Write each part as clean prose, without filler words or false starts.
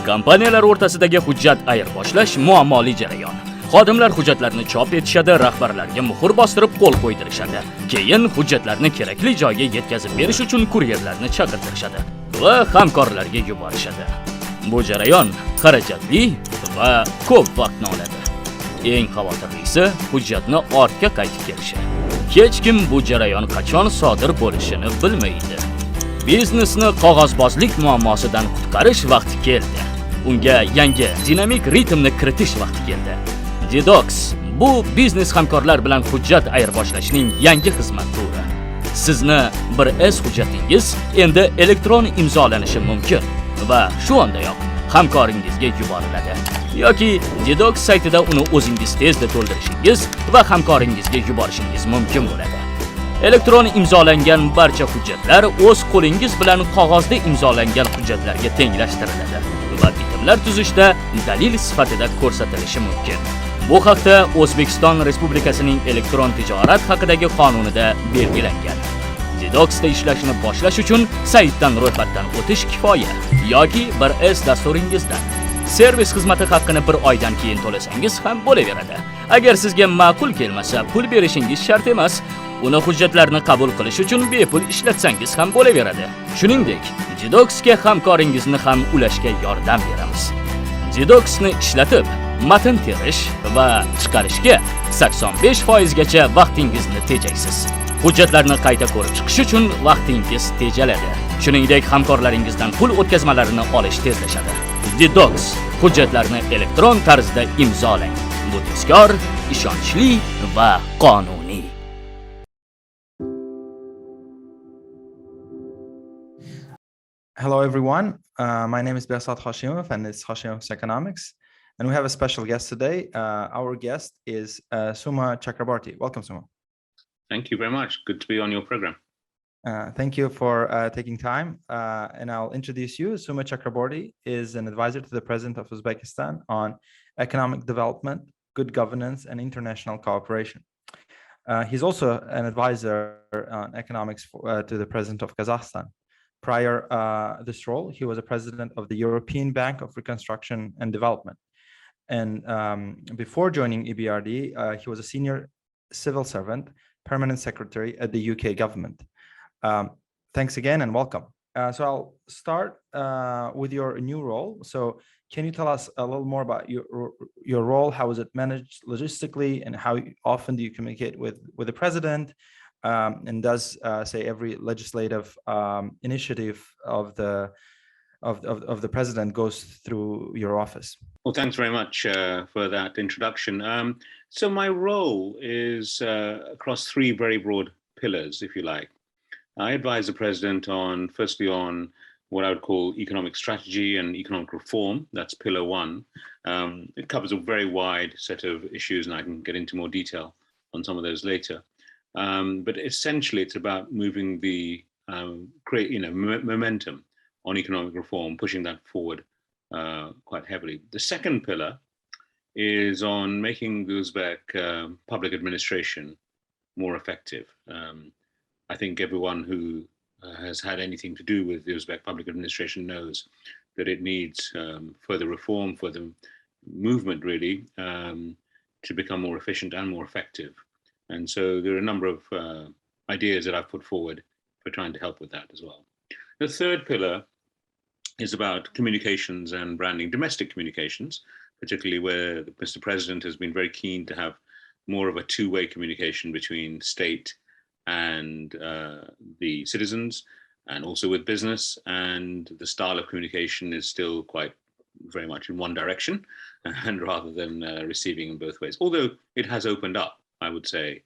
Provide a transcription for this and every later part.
Kompaniyalar o'rtasidagi hujjat ayirboshlash muammoli jarayon. Xodimlar hujjatlarni chop etishadi, rahbarlarga muhr bostirib qo'l qo'ydirishadi. Keyin hujjatlarni kerakli joyga yetkazib berish uchun kuryerlarni chaqirtirishadi va hamkorlarga yuborishadi. Bu jarayon xarajatli va ko'p vaqtni oladi. Eng xavotirlisi hujjatni ortga qaytib kelishi. Hech kim bu jarayon qachon sodir bo'lishini bilmaydi. Biznesni qog'ozbozlik muammosidan qutqarish vaqti keldi. Unga yangi dinamik ritmni kiritish vaqti keldi. Detox bu biznes hamkorlar bilan hujjat ayirboshlashning yangi xizmat turi. Sizni bir hujjatingiz endi elektron imzolanishi mumkin va shu ondayoq hamkoringizga yuboriladi. Yoki Detox saytida uni o'zingiz tezda to'ldirishingiz va hamkoringizga yuborishingiz mumkin bo'ladi. Elektron imzolangan barcha hujjatlar o'z qo'lingiz bilan qog'ozda imzolangan hujjatlarga tenglashtiriladi va bitimlar tuzishda dalil sifatida ko'rsatilishi mumkin. Bu haqda O'zbekiston Respublikasining elektron tijorat haqidagi qonunida belgilangan. Detoxda ishlashni boshlash uchun saytdan ro'yxatdan o'tish kifoya yoki bir dasturingizdan. Servis xizmati haqqini bir oydan keyin to'lasangiz ham bo'laveradi. Agar sizga ma'qul kelmasa, pul berishingiz shart emas. Uni hujjatlarni qabul qilish uchun bepul ishlatsangiz ham bo'laveradi. Shuningdek, Detoxga hamkoringizni ham ulashga yordam beramiz. Detoxni ishlatib, matn terish va chiqarishga 85% gacha vaqtingizni tejaysiz. Hujjatlarni qayta ko'rib chiqish uchun vaqtingiz tejaladi. Shuningdek, hamkorlaringizdan pul o'tkazmalarini olish tezlashadi. Detox hujjatlarni elektron tarzda imzolang. Bu tezkor, ishonchli va qonuniy. Hello, everyone. My name is Behzad Hashimov, and it's Hashimov's Economics. And we have a special guest today. Our guest is Suma Chakrabarti. Welcome, Suma. Thank you very much. Good to be on your program. Thank you for taking time. And I'll introduce you. Suma Chakrabarti is an advisor to the President of Uzbekistan on economic development, good governance, and international cooperation. He's also an advisor on economics to the President of Kazakhstan. Prior this role, he was a president of the European Bank of Reconstruction and Development. And before joining EBRD, he was a senior civil servant, permanent secretary at the UK government. Thanks again and welcome. So I'll start with your new role. So can you tell us a little more about your role? How is it managed logistically, and how often do you communicate with the president? And does say every legislative initiative of the president goes through your office? Well, thanks very much for that introduction. So my role is across three very broad pillars, if you like. I advise the president firstly on what I would call economic strategy and economic reform. That's pillar one. It covers a very wide set of issues, and I can get into more detail on some of those later. But essentially, it's about moving the momentum on economic reform, pushing that forward quite heavily. The second pillar is on making the Uzbek public administration more effective. I think everyone who has had anything to do with the Uzbek public administration knows that it needs further reform, further movement, really, to become more efficient and more effective. And so there are a number of ideas that I've put forward for trying to help with that as well. The third pillar is about communications and branding, domestic communications, particularly where Mr. President has been very keen to have more of a two-way communication between state and the citizens, and also with business. And the style of communication is still quite very much in one direction, and rather than receiving in both ways, although it has opened up, I would say,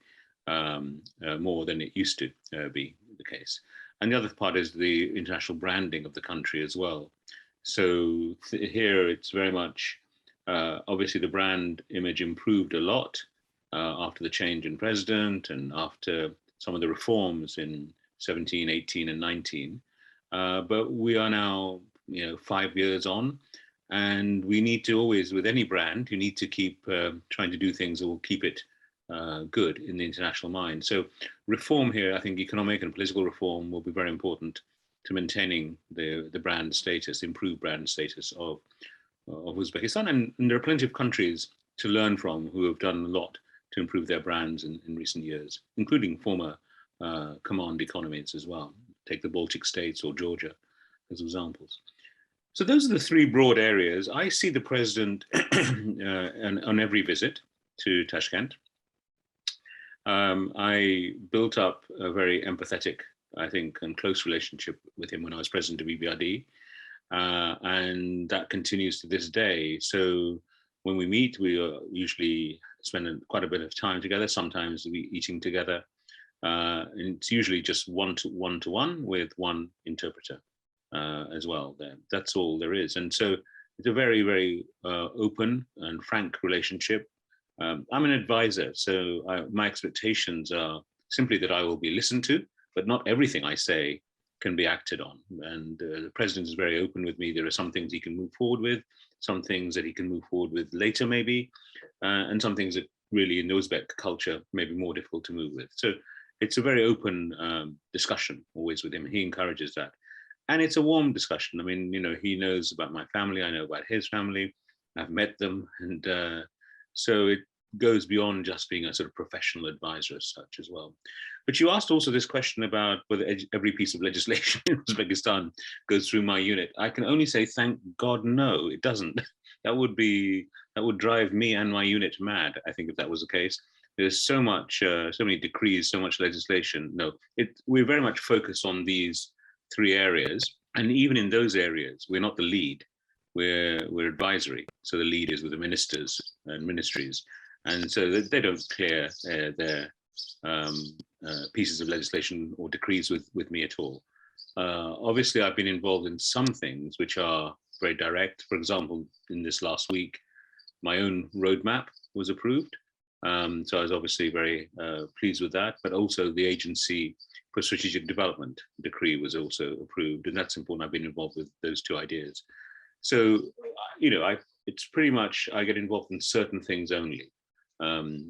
more than it used to be the case. And the other part is the international branding of the country as well. So here it's very much, obviously the brand image improved a lot after the change in president and after some of the reforms in 17, 18 and 19. But we are now, 5 years on, and we need to always, with any brand, you need to keep trying to do things that will keep it good in the international mind. So reform here, I think economic and political reform will be very important to maintaining the brand status, improved brand status of of Uzbekistan, and there are plenty of countries to learn from who have done a lot to improve their brands in recent years, including former command economies as well. Take the Baltic states or Georgia as examples. So those are the three broad areas. I see the president on every visit to Tashkent. I built up a very empathetic, I think, and close relationship with him when I was president of EBRD. And that continues to this day. So when we meet, we usually spend quite a bit of time together. Sometimes we eating together. And it's usually just one-to-one with one interpreter as well. That's all there is. And so it's a very, very open and frank relationship. I'm an advisor, so my expectations are simply that I will be listened to, but not everything I say can be acted on. And the president is very open with me. There are some things he can move forward with, some things that he can move forward with later maybe, and some things that really in the Uzbek culture may be more difficult to move with. So it's a very open discussion always with him. He encourages that. And it's a warm discussion. I mean, he knows about my family. I know about his family. I've met them. And so it goes beyond just being a sort of professional advisor as such as well. But you asked also this question about whether every piece of legislation in Uzbekistan goes through my unit. I can only say, thank God, no, it doesn't. That would drive me and my unit mad, I think, if that was the case. There's so many decrees, so much legislation. No, we're very much focused on these three areas. And even in those areas, we're not the lead. We're advisory. So the lead is with the ministers and ministries. And so they don't clear their pieces of legislation or decrees with me at all. Obviously, I've been involved in some things which are very direct. For example, in this last week, my own roadmap was approved. So I was obviously very pleased with that, but also the Agency for Strategic Development decree was also approved, and that's important. I've been involved with those two ideas. So, it's pretty much, I get involved in certain things only.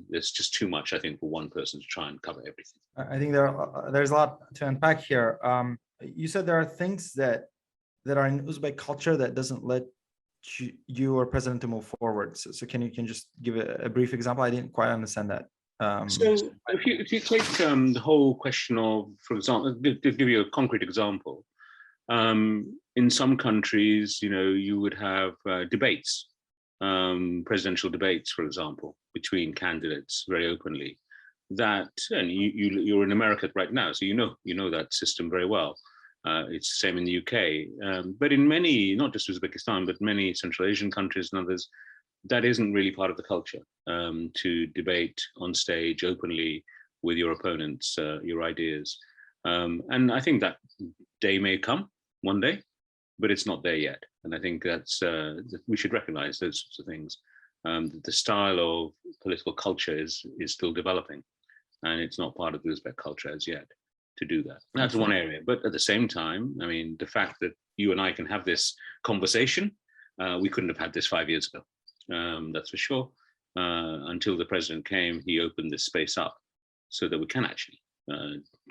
There's just too much, I think, for one person to try and cover everything. I think there's a lot to unpack here. You said there are things that are in Uzbek culture that doesn't let you or president to move forward. So can you just give a brief example? I didn't quite understand that. So if you take the whole question of, for example, to give you a concrete example, in some countries, you would have debates, presidential debates, for example, between candidates very openly. That, and you're in America right now, so you know that system very well. It's the same in the UK, but in many, not just Uzbekistan, but many Central Asian countries and others, that isn't really part of the culture, to debate on stage openly with your opponents, your ideas. And I think that day may come one day, but it's not there yet. And I think that's we should recognize those sorts of things. The style of political culture is still developing, and it's not part of the Uzbek culture as yet to do that. That's one area. But at the same time, I mean, the fact that you and I can have this conversation, we couldn't have had this 5 years ago. That's for sure. Until the president came, he opened this space up so that we can actually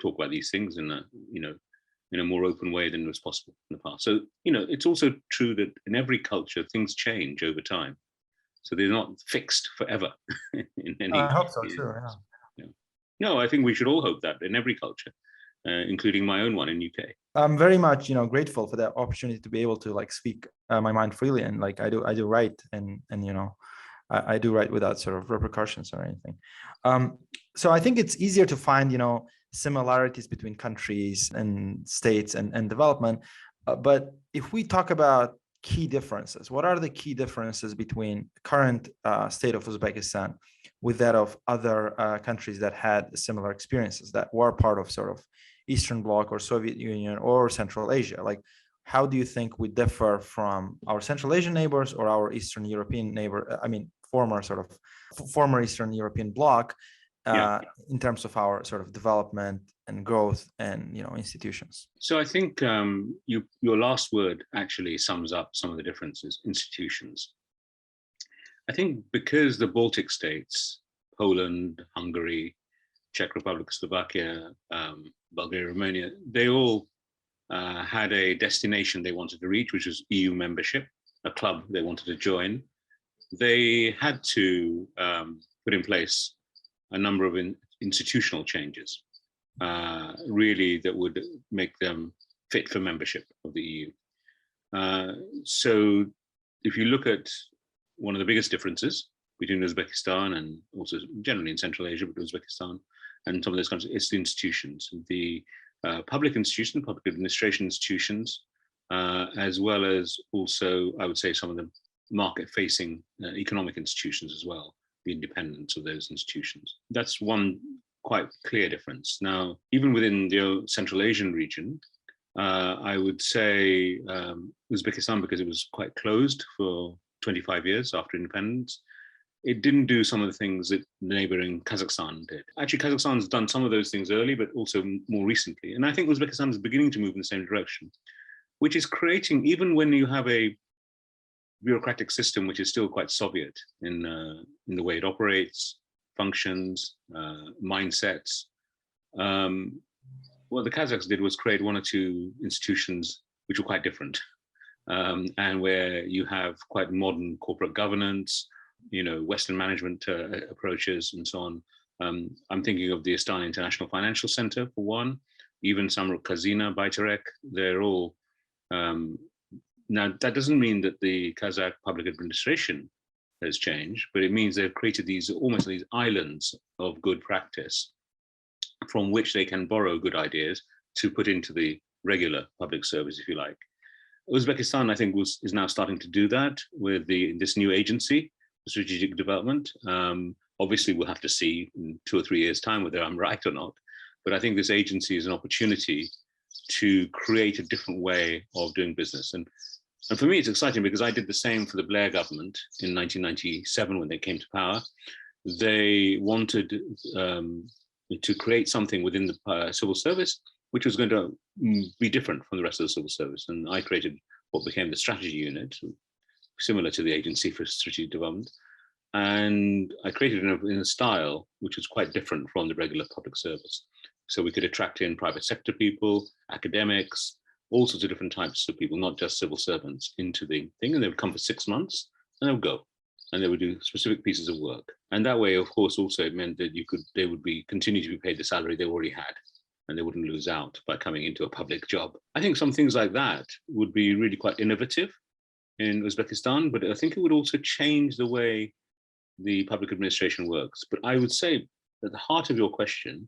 talk about these things in a more open way than was possible in the past. So, it's also true that in every culture, things change over time. So they're not fixed forever. in any, I hope so too. Yeah. No, I think we should all hope that in every culture, including my own one in UK. I'm very much, grateful for that opportunity to be able to speak my mind freely, and I do write, and I do write without sort of repercussions or anything. So I think it's easier to find, similarities between countries and states and development. But if we talk about key differences, what are the key differences between current state of Uzbekistan with that of other countries that had similar experiences, that were part of sort of Eastern Bloc or Soviet Union or Central Asia? Like, how do you think we differ from our Central Asian neighbors or our Eastern European neighbor? I mean, former Eastern European bloc, in terms of our sort of development and growth and institutions. So I think your last word actually sums up some of the differences. Institutions. I think because the Baltic states, Poland, Hungary, Czech Republic, Slovakia, Bulgaria, Romania, they all had a destination they wanted to reach, which was EU membership. a club they wanted to join, they had to put in place a number of institutional changes, really that would make them fit for membership of the EU. So if you look at one of the biggest differences between Uzbekistan and also generally in Central Asia, but Uzbekistan and some of those countries, it's the institutions, the public institutions, public administration institutions, as well as also, I would say, some of the market-facing economic institutions as well, the independence of those institutions. That's one quite clear difference. Now, even within the Central Asian region, I would say Uzbekistan, because it was quite closed for 25 years after independence, it didn't do some of the things that neighboring Kazakhstan did. Actually, Kazakhstan's done some of those things early, but also more recently. And I think Uzbekistan is beginning to move in the same direction, which is creating, even when you have a bureaucratic system, which is still quite Soviet in the way it operates, functions, mindsets. What the Kazakhs did was create one or two institutions which were quite different, and where you have quite modern corporate governance, Western management approaches and so on. I'm thinking of the Astana International Financial Center for one, even Samruk Kazina, Baytarek, they're all, now that doesn't mean that the Kazakh public administration has changed, but it means they've created these almost these islands of good practice from which they can borrow good ideas to put into the regular public service, if you like. Uzbekistan, I think, is now starting to do that with this new agency, strategic development. Obviously, we'll have to see in 2 or 3 years' time whether I'm right or not. But I think this agency is an opportunity to create a different way of doing business. And for me, it's exciting because I did the same for the Blair government in 1997 when they came to power. They wanted to create something within the civil service which was going to be different from the rest of the civil service. And I created what became the strategy unit, similar to the Agency for Strategic Development. And I created it in a style which was quite different from the regular public service. So we could attract in private sector people, academics, all sorts of different types of people, not just civil servants, into the thing. And they would come for 6 months and they would go. And they would do specific pieces of work. And that way, of course, also it meant that they would continue to be paid the salary they already had, and they wouldn't lose out by coming into a public job. I think some things like that would be really quite innovative in Uzbekistan, but I think it would also change the way the public administration works. But I would say at the heart of your question,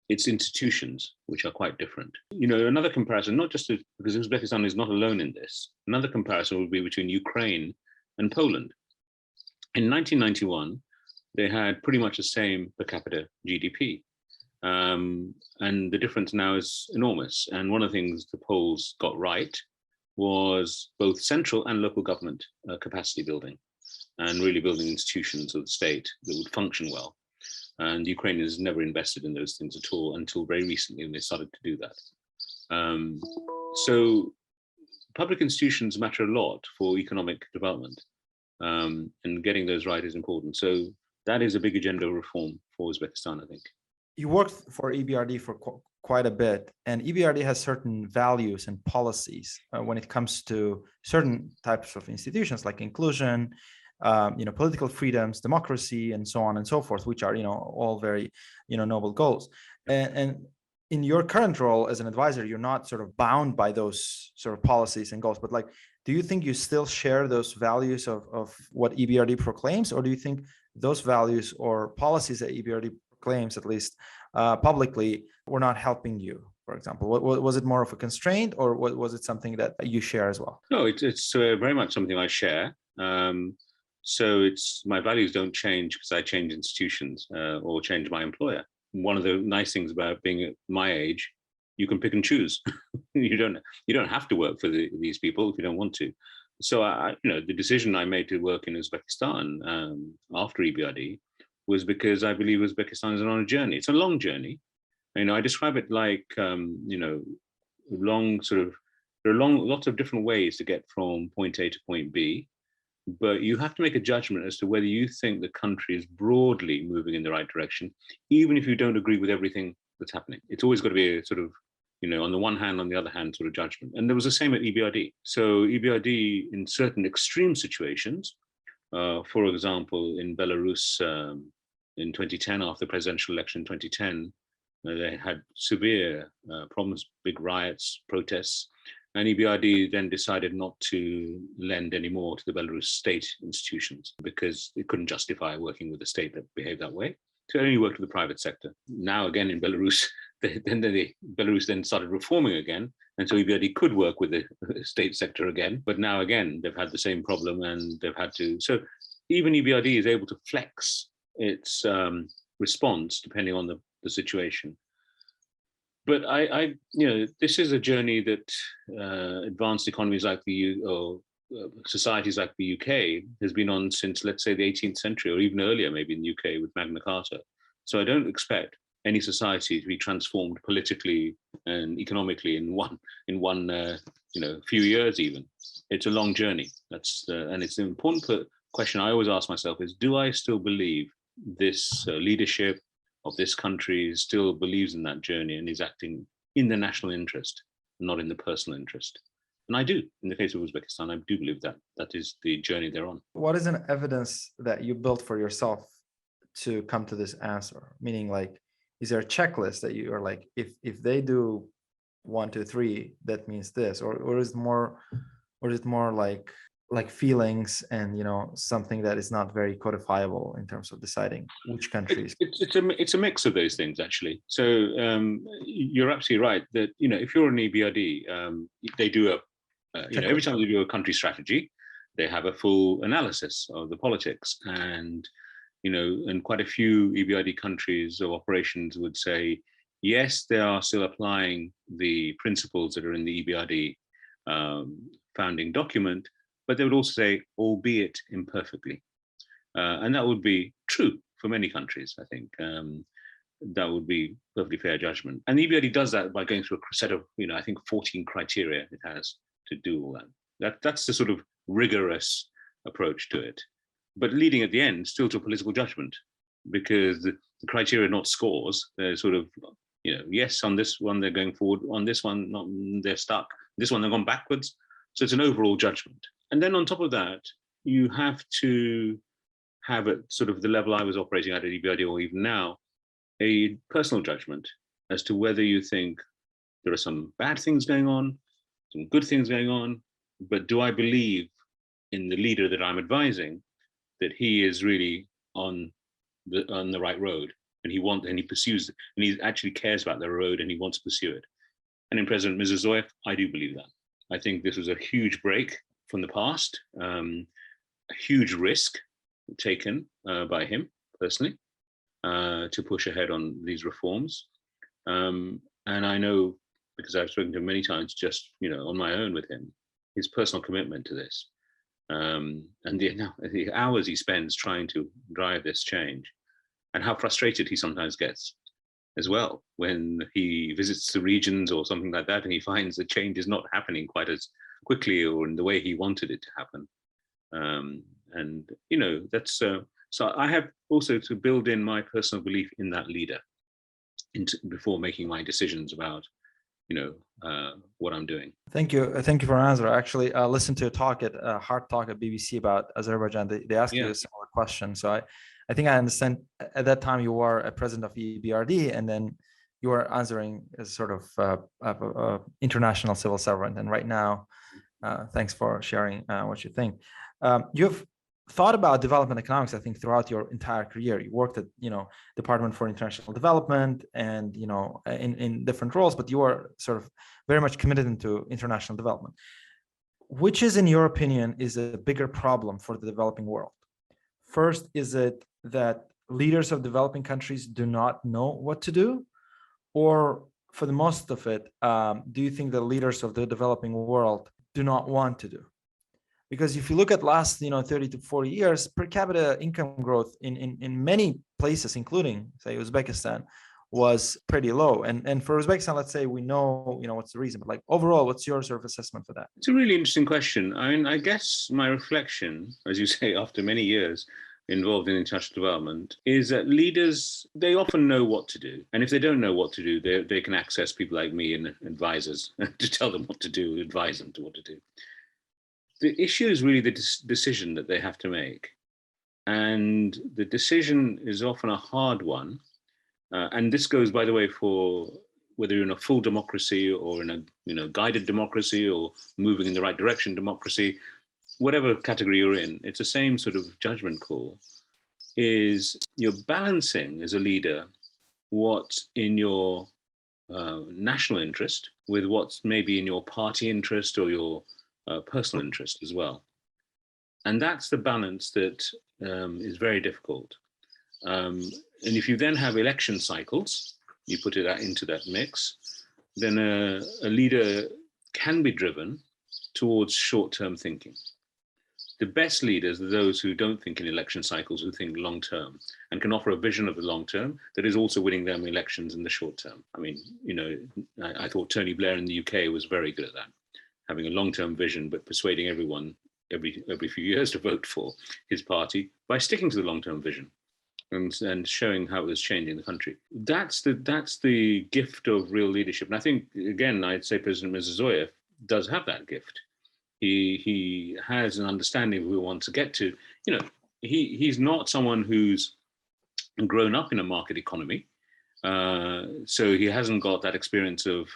it's institutions which are quite different. Another comparison, not just because Uzbekistan is not alone in this, another comparison would be between Ukraine and Poland. In 1991, they had pretty much the same per capita GDP. And the difference now is enormous. And one of the things the Poles got right was both central and local government capacity building, and really building institutions of the state that would function well. And Ukraine has never invested in those things at all until very recently when they started to do that. So public institutions matter a lot for economic development, and getting those right is important. So that is a big agenda of reform for Uzbekistan, I think. You worked for EBRD for quite a bit, and EBRD has certain values and policies when it comes to certain types of institutions like inclusion, political freedoms, democracy, and so on and so forth, which are, all very, noble goals. And in your current role as an advisor, you're not sort of bound by those sort of policies and goals, but do you think you still share those values of what EBRD proclaims, or do you think those values or policies that EBRD proclaims, at least publicly, were not helping you, for example? Was it more of a constraint, or was it something that you share as well? No, it's very much something I share. So my values don't change because I change institutions or change my employer. One of the nice things about being at my age, you can pick and choose. You don't have to work for these people if you don't want to. So the decision I made to work in Uzbekistan after EBRD was because I believe Uzbekistan is on a journey. It's a long journey. I describe it like lots of different ways to get from point A to point B. But you have to make a judgment as to whether you think the country is broadly moving in the right direction, even if you don't agree with everything that's happening. It's always got to be a sort of on the one hand, on the other hand, sort of judgment. And there was the same at EBRD. So EBRD, in certain extreme situations, for example, in Belarus in 2010, after the presidential election in 2010, they had severe problems, big riots, protests, and EBRD then decided not to lend anymore to the Belarus state institutions because it couldn't justify working with a state that behaved that way. So it only worked with the private sector. Now again in Belarus, Belarus then started reforming again, and so EBRD could work with the state sector again. But now again, they've had the same problem, and they've had to. So even EBRD is able to flex its response depending on the situation. But this is a journey that advanced economies like societies like the UK has been on since, let's say, the 18th century, or even earlier, maybe in the UK with Magna Carta. So I don't expect any society to be transformed politically and economically in one few years even. It's a long journey. And it's an important question I always ask myself is, do I still believe this leadership of this country still believes in that journey and is acting in the national interest, not in the personal interest? And I do. In the case of Uzbekistan, I do believe that is the journey they're on. What is an evidence that you built for yourself to come to this answer? Meaning, like, is there a checklist that you are like, if they do 1, 2, 3, that means this, or is it more like feelings and something that is not very codifiable in terms of deciding which countries? It's a mix of those things, actually. So you're absolutely right that if you're an EBRD, they do every time they do a country strategy, they have a full analysis of the politics, and quite a few EBRD countries or operations would say, yes, they are still applying the principles that are in the EBRD founding document, but they would also say, albeit imperfectly. And that would be true for many countries, I think. That would be perfectly fair judgment. And the EBRD does that by going through a set of, I think 14 criteria it has to do all that. That's the sort of rigorous approach to it. But leading at the end still to a political judgment, because the criteria are not scores. They're sort of, yes, on this one they're going forward, on this one they're stuck, this one they've gone backwards. So it's an overall judgment. And then on top of that, you have to have at sort of the level I was operating at EBRD, or even now, a personal judgment as to whether you think there are some bad things going on, some good things going on, but do I believe in the leader that I'm advising that he is really on the right road, and he pursues, and he actually cares about the road and he wants to pursue it. And in President Mirziyoyev, I do believe that. I think this was a huge break from the past, a huge risk taken by him personally to push ahead on these reforms. And I know, because I've spoken to him many times, just on my own with him, his personal commitment to this, and the hours he spends trying to drive this change, and how frustrated he sometimes gets as well when he visits the regions or something like that, and he finds the change is not happening quite as quickly or in the way he wanted it to happen. That's so I have also to build in my personal belief in that leader before making my decisions about what I'm doing. Thank you for an answer. Actually, I listened to a talk at Hard Talk at BBC about Azerbaijan. They asked you a similar question. So I think I understand. At that time, you were a president of EBRD, and then you were answering as sort of international civil servant. And right now, thanks for sharing what you think. You've thought about development economics, I think, throughout your entire career. You worked at, Department for International Development and, in different roles, but you are sort of very much committed into international development. Which is, in your opinion, is a bigger problem for the developing world? First, is it that leaders of developing countries do not know what to do? Or for the most of it, do you think the leaders of the developing world do not want to do? Because if you look at last 30 to 40 years, per capita income growth in many places, including say Uzbekistan, was pretty low. And for Uzbekistan, let's say we know what's the reason, but like overall, what's your sort of assessment for that? It's a really interesting question. I mean, I guess my reflection, as you say, after many years, involved in international development is that leaders, they often know what to do. And if they don't know what to do, they can access people like me and advisors to tell them what to do, advise them to what to do. The issue is really the decision that they have to make. And the decision is often a hard one. And this goes, by the way, for whether you're in a full democracy or in a guided democracy or moving in the right direction democracy, whatever category you're in, it's the same sort of judgment call. Is you're balancing as a leader what's in your national interest with what's maybe in your party interest or your personal interest as well. And that's the balance that is very difficult. And if you then have election cycles, you put it into that mix, then a leader can be driven towards short-term thinking. The best leaders are those who don't think in election cycles, who think long-term and can offer a vision of the long-term that is also winning them elections in the short-term. I mean, I thought Tony Blair in the UK was very good at that, having a long-term vision, but persuading everyone every few years to vote for his party by sticking to the long-term vision and showing how it was changing the country. That's the gift of real leadership. And I think, again, I'd say President Mirziyoyev does have that gift. He has an understanding of who he wants to get to. He's not someone who's grown up in a market economy. So he hasn't got that experience of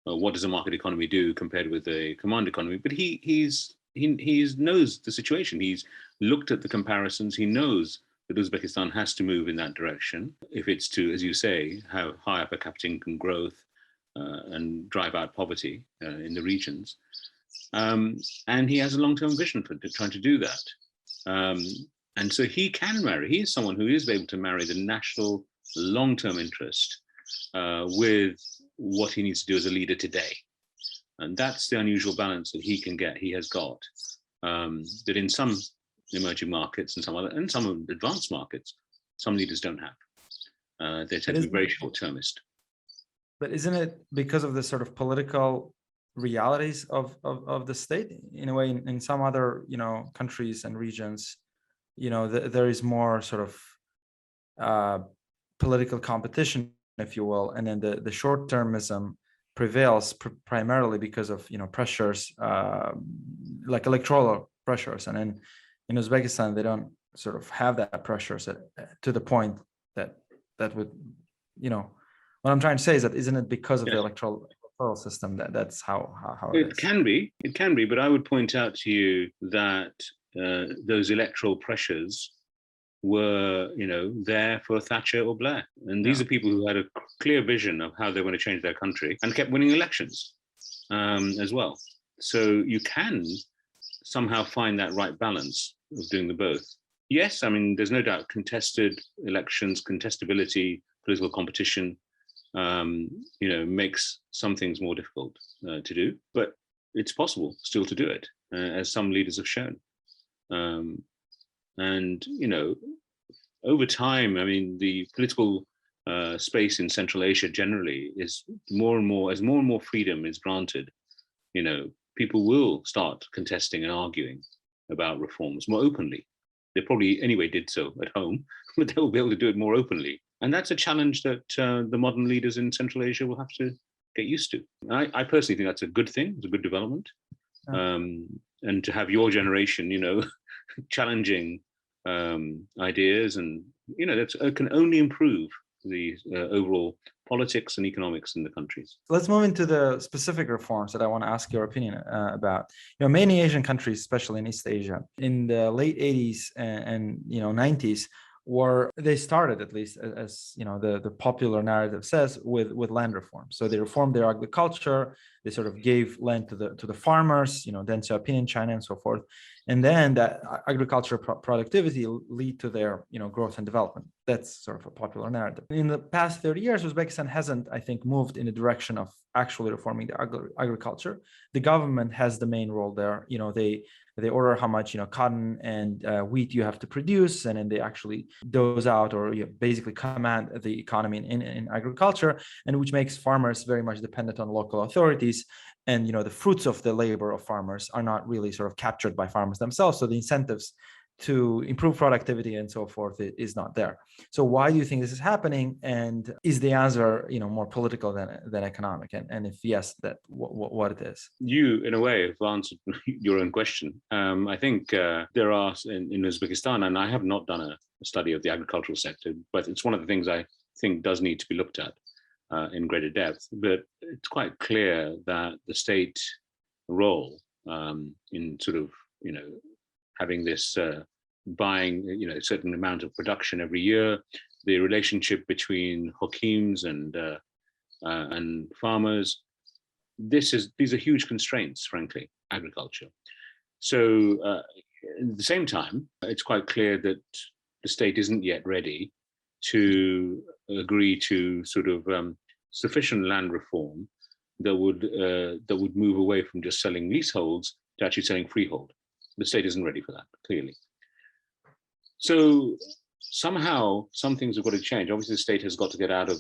what does a market economy do compared with a command economy, but he knows the situation. He's looked at the comparisons. He knows that Uzbekistan has to move in that direction if it's to, as you say, have higher per capita income growth and drive out poverty in the regions. And he has a long-term vision for trying to do that. And so he can marry. He is someone who is able to marry the national long-term interest with what he needs to do as a leader today. And that's the unusual balance that he has got, that in some emerging markets and some advanced markets, some leaders don't have. They tend to be very short-termist. But isn't it because of the sort of political realities of the state? In a way, in some other countries and regions, there is more sort of political competition, if you will, and then the short-termism prevails primarily because of pressures like electoral pressures, and in Uzbekistan they don't sort of have that pressures to the point that would what I'm trying to say is that isn't it because of the electoral system that's how it is? It can be, but I would point out to you that those electoral pressures were there for Thatcher or Blair, and these are people who had a clear vision of how they want to change their country and kept winning elections as well. So you can somehow find that right balance of doing the both. Yes, I mean, there's no doubt contested elections, contestability, political competition makes some things more difficult to do, but it's possible still to do it, as some leaders have shown. And over time, I mean, the political space in Central Asia generally is more and more freedom is granted, people will start contesting and arguing about reforms more openly. They probably anyway did so at home, but they'll be able to do it more openly. And that's a challenge that the modern leaders in Central Asia will have to get used to. I personally think that's a good thing. It's a good development. And to have your generation, challenging ideas, and that can only improve the overall politics and economics in the countries. Let's move into the specific reforms that I want to ask your opinion about. Many Asian countries, especially in East Asia, in the late 80s and 90s, they started, at least as the popular narrative says, with land reform. So they reformed their agriculture. They sort of gave land to the farmers, Deng Xiaoping in China and so forth. And then that agricultural productivity lead to their growth and development. That's sort of a popular narrative. In the past 30 years, Uzbekistan hasn't, I think, moved in the direction of actually reforming the agriculture. The government has the main role there. They order how much cotton and wheat you have to produce, and then they actually dose out or basically command the economy in agriculture, and which makes farmers very much dependent on local authorities. And the fruits of the labor of farmers are not really sort of captured by farmers themselves. So the incentives to improve productivity and so forth is not there. So why do you think this is happening? And is the answer, more political than economic? And if yes, that what it is? You, in a way, have answered your own question. I think there are in Uzbekistan, and I have not done a study of the agricultural sector, but it's one of the things I think does need to be looked at in greater depth. But it's quite clear that the state role in sort of, having this buying, a certain amount of production every year, the relationship between hakims and farmers. These are huge constraints, frankly, agriculture. So at the same time, it's quite clear that the state isn't yet ready to agree to sort of sufficient land reform that would move away from just selling leaseholds to actually selling freehold. The state isn't ready for that, clearly. So somehow some things have got to change. Obviously, the state has got to get out of,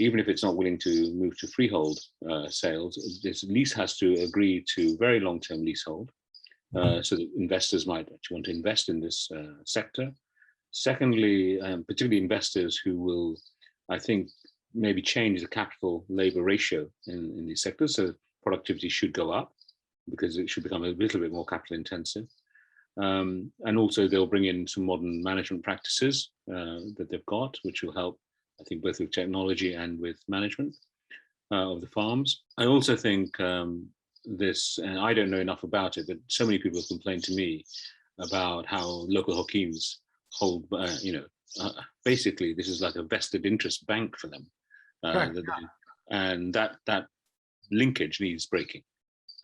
even if it's not willing to move to freehold sales, this lease has to agree to very long-term leasehold, so that investors might actually want to invest in this sector. Secondly, particularly investors who will, I think, maybe change the capital labor ratio in these sectors. So productivity should go up because it should become a little bit more capital intensive. And also they'll bring in some modern management practices that they've got, which will help, I think, both with technology and with management of the farms. I also think this, and I don't know enough about it, but so many people have complained to me about how local hakims hold, basically this is like a vested interest bank for them. And that linkage needs breaking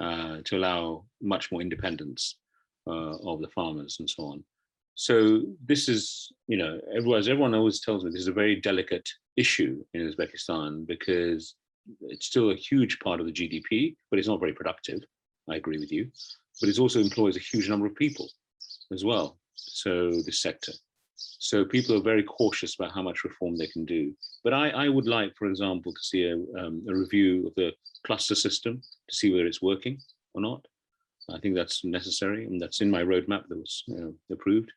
to allow much more independence of the farmers and so on. So this is, everyone always tells me this is a very delicate issue in Uzbekistan because it's still a huge part of the GDP, but it's not very productive. I agree with you, but it also employs a huge number of people as well. So this sector. So people are very cautious about how much reform they can do. But I would like, for example, to see a review of the cluster system to see whether it's working or not. I think that's necessary, and that's in my roadmap that was approved.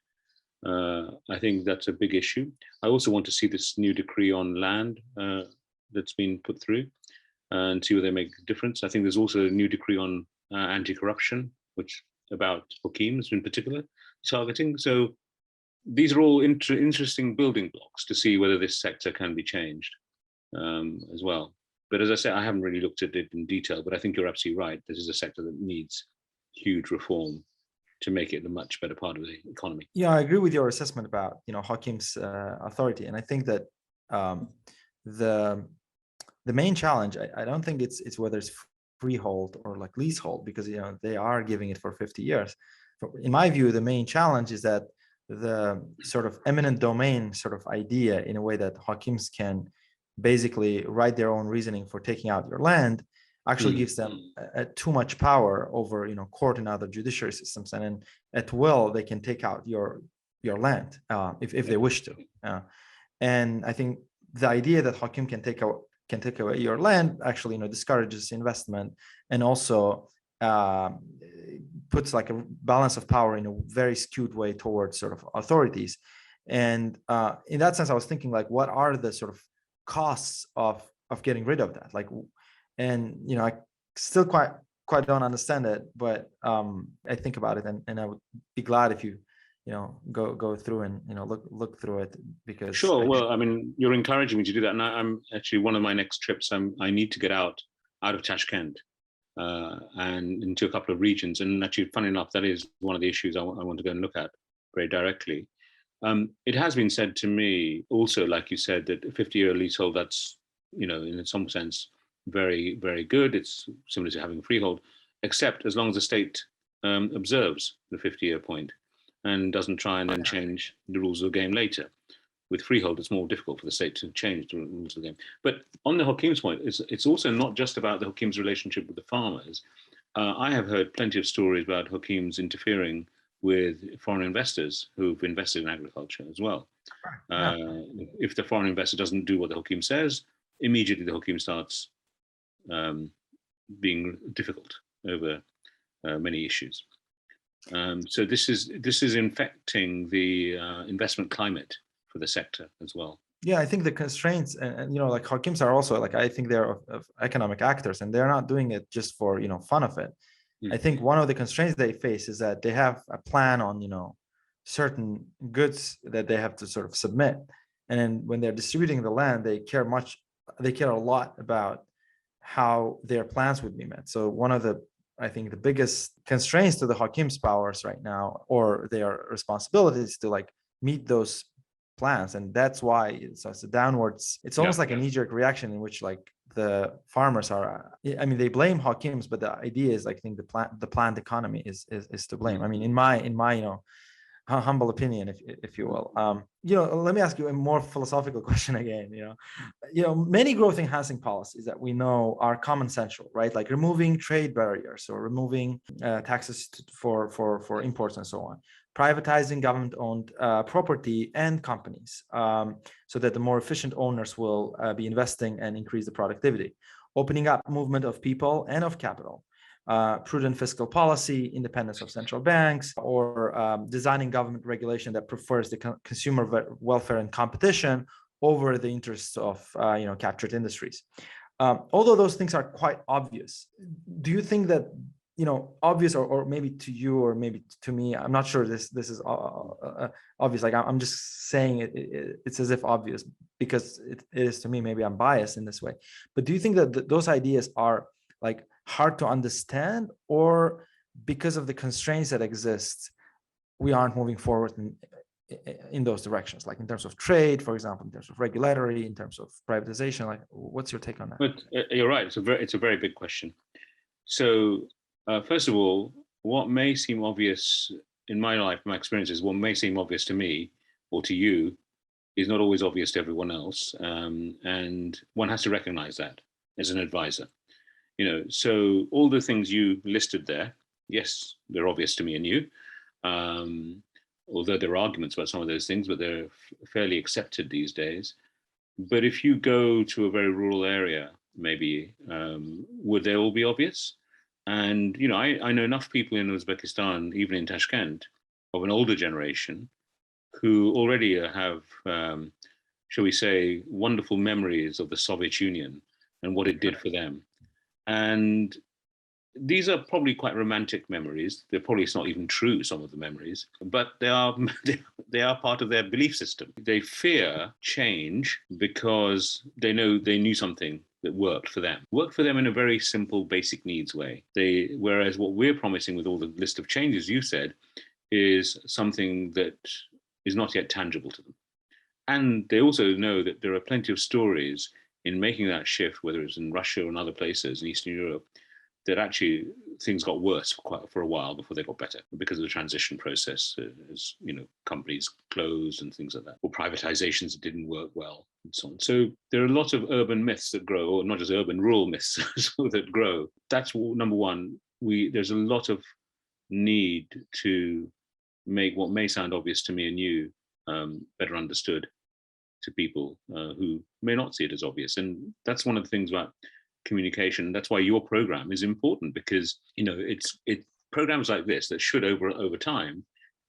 I think that's a big issue. I also want to see this new decree on land that's been put through and see whether they make a difference. I think there's also a new decree on anti-corruption, which about hakims in particular targeting. So these are all interesting building blocks to see whether this sector can be changed as well. But as I say, I haven't really looked at it in detail, but I think you're absolutely right. This is a sector that needs huge reform to make it a much better part of the economy. Yeah, I agree with your assessment about hakim's authority, and I think that the main challenge, I don't think it's whether it's freehold or like leasehold, because they are giving it for 50 years. In my view, the main challenge is that the sort of eminent domain sort of idea, in a way that hakims can basically write their own reasoning for taking out your land, actually gives them too much power over court and other judiciary systems, and then at will they can take out your land if they wish to. And I think the idea that hakim can take away your land actually discourages investment, and also puts like a balance of power in a very skewed way towards sort of authorities. And in that sense, I was thinking, like, what are the sort of costs of getting rid of that? Like, and I still quite don't understand it, but I think about it, and I would be glad if you go through and look through it, because sure. Well, I mean, you're encouraging me to do that, and I'm actually, one of my next trips, I need to get out of Tashkent and into a couple of regions, and actually, funny enough, that is one of the issues I want to go and look at very directly. It has been said to me also, like you said, that a 50-year leasehold, that's in some sense very, very good. It's similar to having freehold, except as long as the state observes the 50-year point and doesn't try and then change the rules of the game later. With freehold, it's more difficult for the state to change the rules of the game. But on the hakim's point, it's also not just about the hakim's relationship with the farmers. I have heard plenty of stories about hakims interfering with foreign investors who've invested in agriculture as well. If the foreign investor doesn't do what the hakim says, immediately the hakim starts being difficult over many issues. So this is infecting the investment climate for the sector as well. Yeah, I think the constraints, and like Hakims are also like, I think they're of economic actors, and they're not doing it just for fun of it. I think one of the constraints they face is that they have a plan on certain goods that they have to sort of submit, and then when they're distributing the land, they care a lot about how their plans would be met. So one of the, I think, the biggest constraints to the Hakim's powers right now, or their responsibilities, to like meet those plans, and that's why it's a downwards. It's almost like a knee-jerk reaction in which like the farmers are. I mean, they blame Hakims, but the idea is like, I think the planned economy is to blame. I mean, in my humble opinion, if you will. Let me ask you a more philosophical question again. Many growth enhancing policies that we know are common sensual, right? Like removing trade barriers or removing taxes for imports and so on. Privatizing government-owned property and companies so that the more efficient owners will be investing and increase the productivity. Opening up movement of people and of capital. Prudent fiscal policy, independence of central banks, or designing government regulation that prefers the consumer welfare and competition over the interests of captured industries. Although those things are quite obvious, do you think that obvious, or maybe to you or maybe to me, I'm not sure this is obvious. Like I'm just saying it's as if obvious because it is to me. Maybe I'm biased in this way, but do you think that those ideas are like hard to understand, or because of the constraints that exist, we aren't moving forward in those directions, like in terms of trade, for example, in terms of regulatory, in terms of privatization? Like, what's your take on that? But you're right. It's a very big question. So first of all, what may seem obvious in my life, my experiences, what may seem obvious to me or to you is not always obvious to everyone else, and one has to recognize that as an advisor. So all the things you listed there, yes, they're obvious to me and you, although there are arguments about some of those things, but they're fairly accepted these days. But if you go to a very rural area, maybe, would they all be obvious? And, I know enough people in Uzbekistan, even in Tashkent, of an older generation who already have, shall we say, wonderful memories of the Soviet Union and what it did for them. And these are probably quite romantic memories. They're probably not even true, some of the memories, but they are part of their belief system. They fear change because they know they knew something that worked for them in a very simple, basic needs way. Whereas what we're promising with all the list of changes you said is something that is not yet tangible to them. And they also know that there are plenty of stories in making that shift, whether it's in Russia or in other places in Eastern Europe, that actually things got worse for a while before they got better because of the transition process, as companies closed and things like that, or privatizations that didn't work well and so on. So there are a lot of urban myths that grow, or not just urban, rural myths that grow. That's number one. There's a lot of need to make what may sound obvious to me and you better understood to people who may not see it as obvious. And that's one of the things about communication. That's why your program is important, because it's programs like this that should over time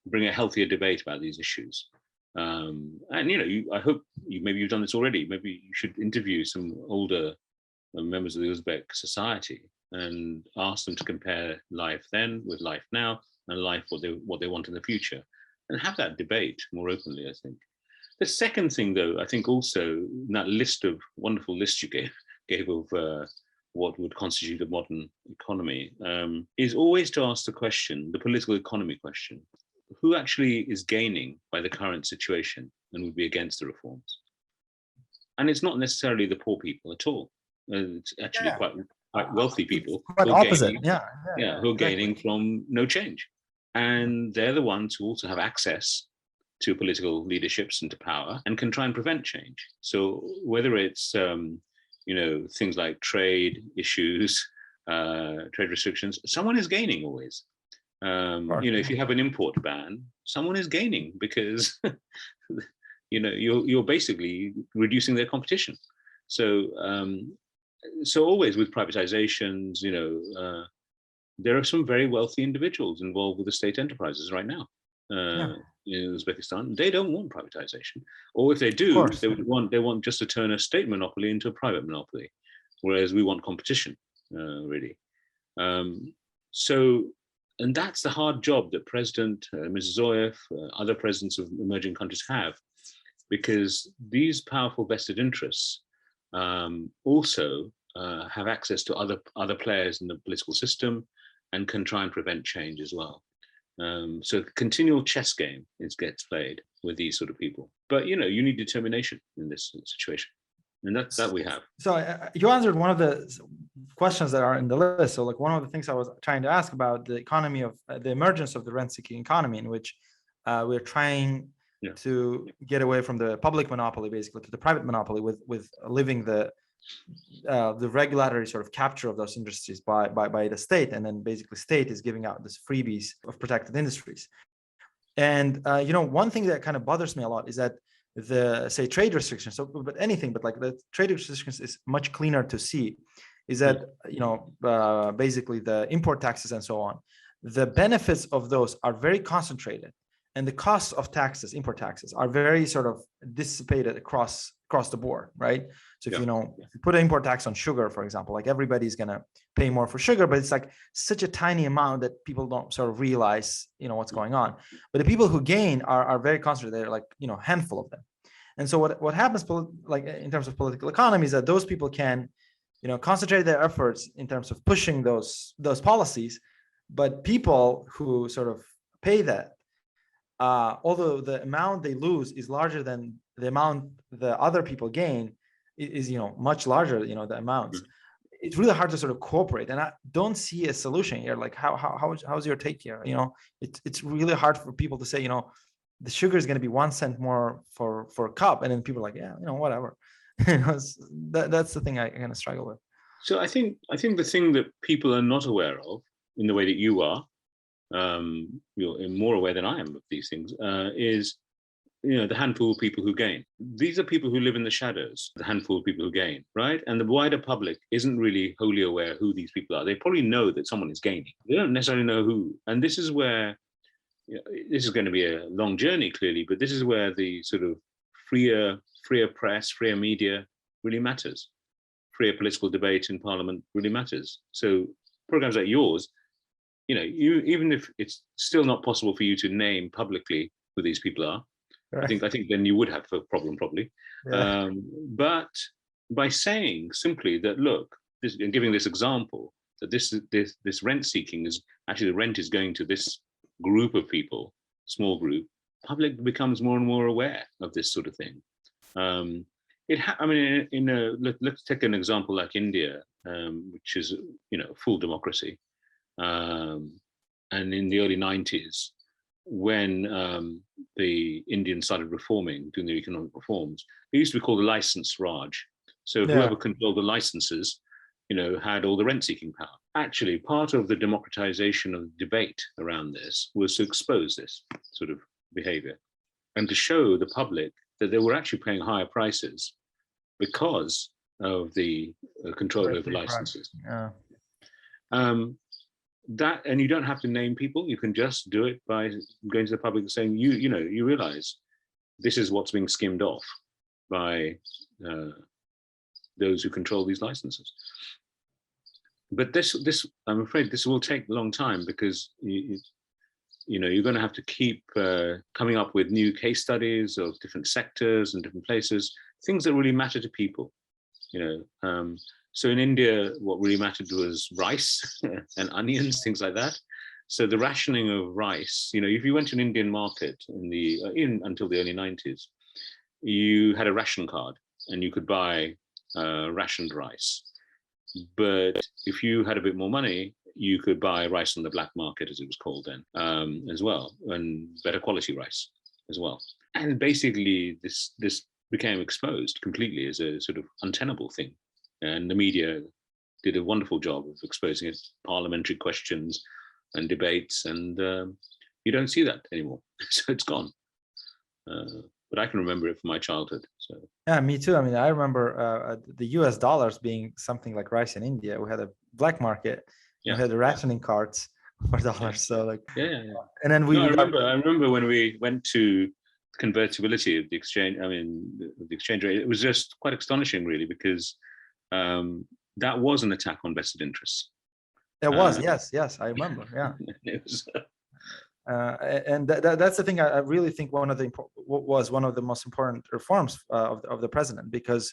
bring a healthier debate about these issues. And I hope maybe you've done this already. Maybe you should interview some older members of the Uzbek society and ask them to compare life then with life now, and life what they want in the future, and have that debate more openly, I think. The second thing, though, I think also that wonderful list you gave of what would constitute a modern economy, is always to ask the political economy question: who actually is gaining by the current situation and would be against the reforms? And it's not necessarily the poor people at all. It's actually quite wealthy people. Quite opposite, who are gaining from no change. And they're the ones who also have access to political leaderships and to power and can try and prevent change. So whether it's things like trade issues, trade restrictions, someone is gaining always. If you have an import ban, someone is gaining because you're basically reducing their competition. So always with privatizations, there are some very wealthy individuals involved with the state enterprises right now in Uzbekistan. They don't want privatization, or if they do, they want just to turn a state monopoly into a private monopoly, whereas we want competition, really. And that's the hard job that President Mirziyoyev, other presidents of emerging countries have, because these powerful vested interests also have access to other players in the political system and can try and prevent change as well. So a continual chess game gets played with these sort of people. But you need determination in this situation, and that we have. So you answered one of the questions that are in the list. So like one of the things I was trying to ask about the economy of the emergence of the rent-seeking economy, in which we're trying to get away from the public monopoly, basically, to the private monopoly, with living the regulatory sort of capture of those industries by the state, and then basically state is giving out this freebies of protected industries. And one thing that kind of bothers me a lot is that the trade restrictions, but like the trade restrictions is much cleaner to see, is that basically the import taxes and so on, the benefits of those are very concentrated, and the costs of import taxes are very sort of dissipated across the board, right? So if you put an import tax on sugar, for example, like everybody's gonna pay more for sugar, but it's like such a tiny amount that people don't sort of realize what's going on. But the people who gain are very concentrated. They're like handful of them. And so what happens like in terms of political economy is that those people can concentrate their efforts in terms of pushing those policies, but people who sort of pay that, although the amount they lose is larger than the amount the other people gain, is much larger, the amounts. It's really hard to sort of cooperate, and I don't see a solution here. Like how's your take here? It's really hard for people to say the sugar is going to be 1 cent more for a cup, and then people are like, whatever. That's the thing I kind of struggle with. So I think the thing that people are not aware of, in the way that you are, you're more aware than I am of these things, is the handful of people who gain. These are people who live in the shadows, the handful of people who gain, right? And the wider public isn't really wholly aware who these people are. They probably know that someone is gaining. They don't necessarily know who. And this is where, this is going to be a long journey, clearly, but this is where the sort of freer press, freer media really matters. Freer political debate in Parliament really matters. So programs like yours, even if it's still not possible for you to name publicly who these people are, I think then you would have a problem probably. Yeah. But by saying simply that, look, and giving this example, that this rent seeking is actually, the rent is going to this group of people, small group, public becomes more and more aware of this sort of thing. Let's take an example like India, which is full democracy, and in the early 90s, when the Indians started doing their economic reforms, it used to be called the license Raj. So whoever controlled the licenses, had all the rent-seeking power. Actually, part of the democratization of the debate around this was to expose this sort of behavior and to show the public that they were actually paying higher prices because of the control over licenses. And you don't have to name people. You can just do it by going to the public and saying, you realize this is what's being skimmed off by those who control these licenses. But this, I'm afraid, this will take a long time, because you're going to have to keep coming up with new case studies of different sectors and different places, things that really matter to people. So in India, what really mattered was rice and onions, things like that. So the rationing of rice, if you went to an Indian market until the early 90s, you had a ration card and you could buy rationed rice. But if you had a bit more money, you could buy rice on the black market, as it was called then, as well, and better quality rice as well. And basically, this became exposed completely as a sort of untenable thing. And the media did a wonderful job of exposing it, parliamentary questions and debates, and you don't see that anymore. So it's gone. But I can remember it from my childhood. So yeah, me too. I mean, I remember the US dollars being something like rice in India. We had a black market, we had the rationing cards for dollars. So like, yeah. and then I remember when we went to convertibility of the exchange. I mean, the exchange rate. It was just quite astonishing, really, because that was an attack on vested interests. It was, yes, I remember. Yeah. It was, and that's the thing. I really think one of the most important reforms of the president, because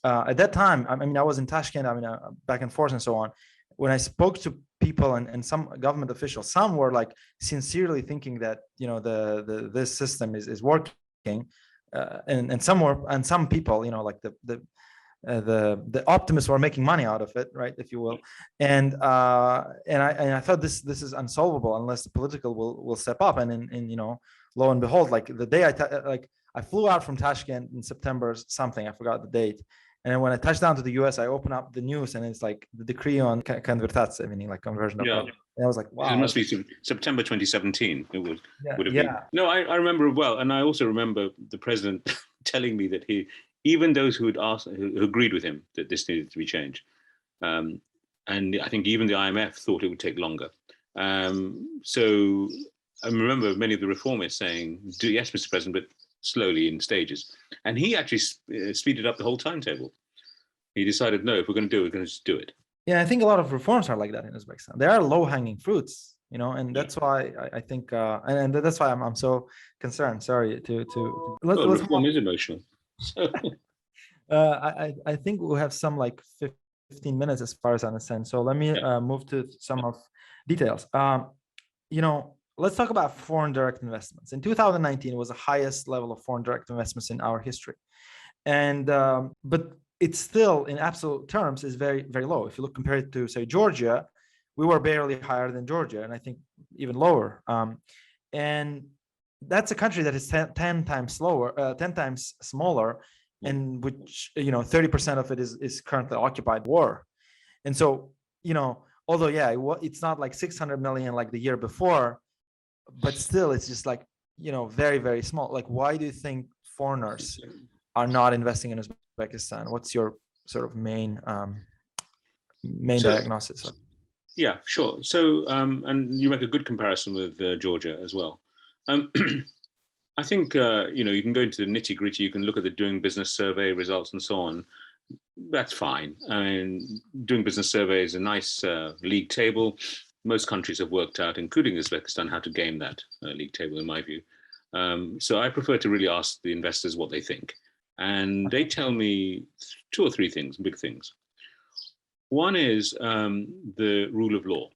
at that time, I mean, I was in Tashkent, I mean, back and forth and so on. When I spoke to people and some government officials, some were like sincerely thinking that, you know, this system is working, and some people, you know, like the optimists were making money out of it, right, if you will, and I thought this is unsolvable unless the political will step up, and you know, lo and behold, like the day I flew out from Tashkent in September something, I forgot the date, and then when I touched down to the US, I open up the news and it's like the decree on convertatia, meaning like conversion of debt. And I was like, wow. It must be September 2017. It would have been. No, I remember it well, and I also remember the president telling me that even those who agreed with him that this needed to be changed, and I think even the IMF thought it would take longer. So I remember many of the reformists saying, "Yes, Mr. President, but slowly in stages." And he actually speeded up the whole timetable. He decided, no, if we're going to do it, we're going to just do it. Yeah, I think a lot of reforms are like that in Uzbekistan. There are low-hanging fruits, you know, and that's why I think, and that's why I'm so concerned. Sorry reform is emotional. So. I think we'll have some like 15 minutes as far as I understand. So let me move to some of details. You know, let's talk about foreign direct investments. In 2019, it was the highest level of foreign direct investments in our history. And, but it's still in absolute terms is very, very low. If you look compared to say Georgia, we were barely higher than Georgia, and I think even lower. And that's a country that is 10 times smaller, and which, you know, 30% of it is currently occupied war. And so, you know, although, yeah, it's not like 600 million like the year before, but still it's just like, you know, very, very small. Like, why do you think foreigners are not investing in Uzbekistan? What's your sort of main diagnosis? Yeah, sure. So, and you make a good comparison with Georgia as well. I think, you know, you can go into the nitty gritty, you can look at the doing business survey results and so on. That's fine. I mean, doing business survey is a nice league table. Most countries have worked out, including Uzbekistan, how to game that league table, in my view. So I prefer to really ask the investors what they think. And they tell me 2 or 3 things, big things. One is the rule of law.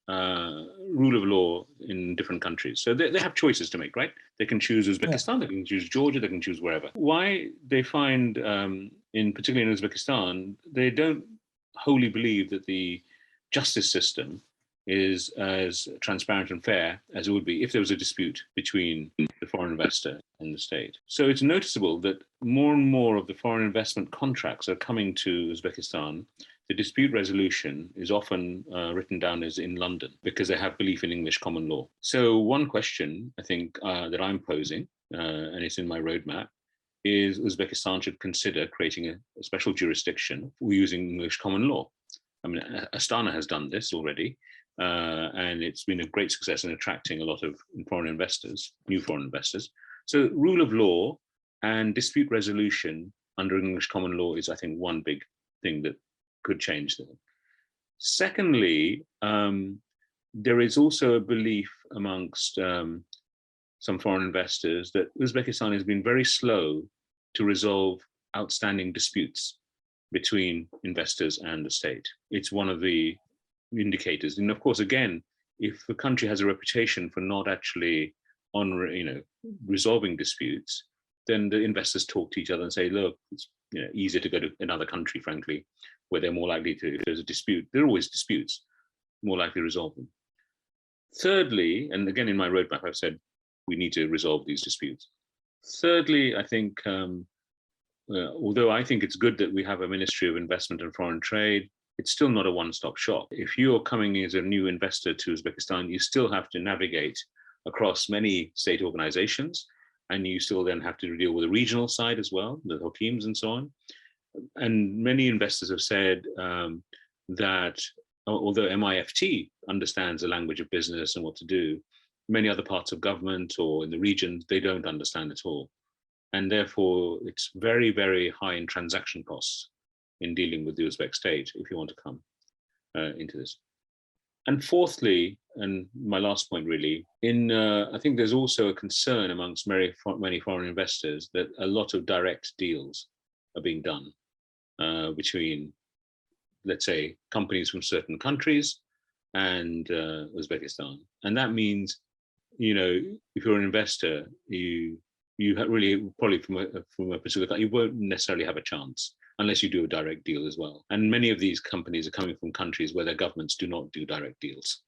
Rule of law in different countries. So they have choices to make, right? They can choose Uzbekistan, they can choose Georgia, they can choose wherever. Why they find, particularly in Uzbekistan, they don't wholly believe that the justice system is as transparent and fair as it would be if there was a dispute between the foreign investor and the state. So it's noticeable that more and more of the foreign investment contracts are coming to Uzbekistan. The dispute resolution is often written down as in London because they have belief in English common law. So one question I think that I'm posing, and it's in my roadmap, is Uzbekistan should consider creating a special jurisdiction using English common law. I mean, Astana has done this already, and it's been a great success in attracting a lot of foreign investors, new foreign investors. So rule of law and dispute resolution under English common law is, I think, one big thing that could change them. Secondly, there is also a belief amongst some foreign investors that Uzbekistan has been very slow to resolve outstanding disputes between investors and the state. It's one of the indicators. And of course, again, if the country has a reputation for not actually resolving disputes, then the investors talk to each other and say, look, it's easier to go to another country, frankly, where they're more likely to, if there's a dispute, there are always disputes, more likely to resolve them. Thirdly, and again in my roadmap, I've said we need to resolve these disputes. Thirdly, I think, although I think it's good that we have a Ministry of Investment and Foreign Trade, it's still not a one-stop shop. If you're coming as a new investor to Uzbekistan, you still have to navigate across many state organizations, and you still then have to deal with the regional side as well, the Hakims and so on. And many investors have said that although MIFT understands the language of business and what to do, many other parts of government or in the regions, they don't understand at all. And therefore, it's very, very high in transaction costs in dealing with the Uzbek state if you want to come into this. And fourthly, and my last point really, I think there's also a concern amongst many foreign investors that a lot of direct deals are being done between, let's say, companies from certain countries and Uzbekistan. And that means, if you're an investor, you really probably from a particular country, you won't necessarily have a chance unless you do a direct deal as well. And many of these companies are coming from countries where their governments do not do direct deals.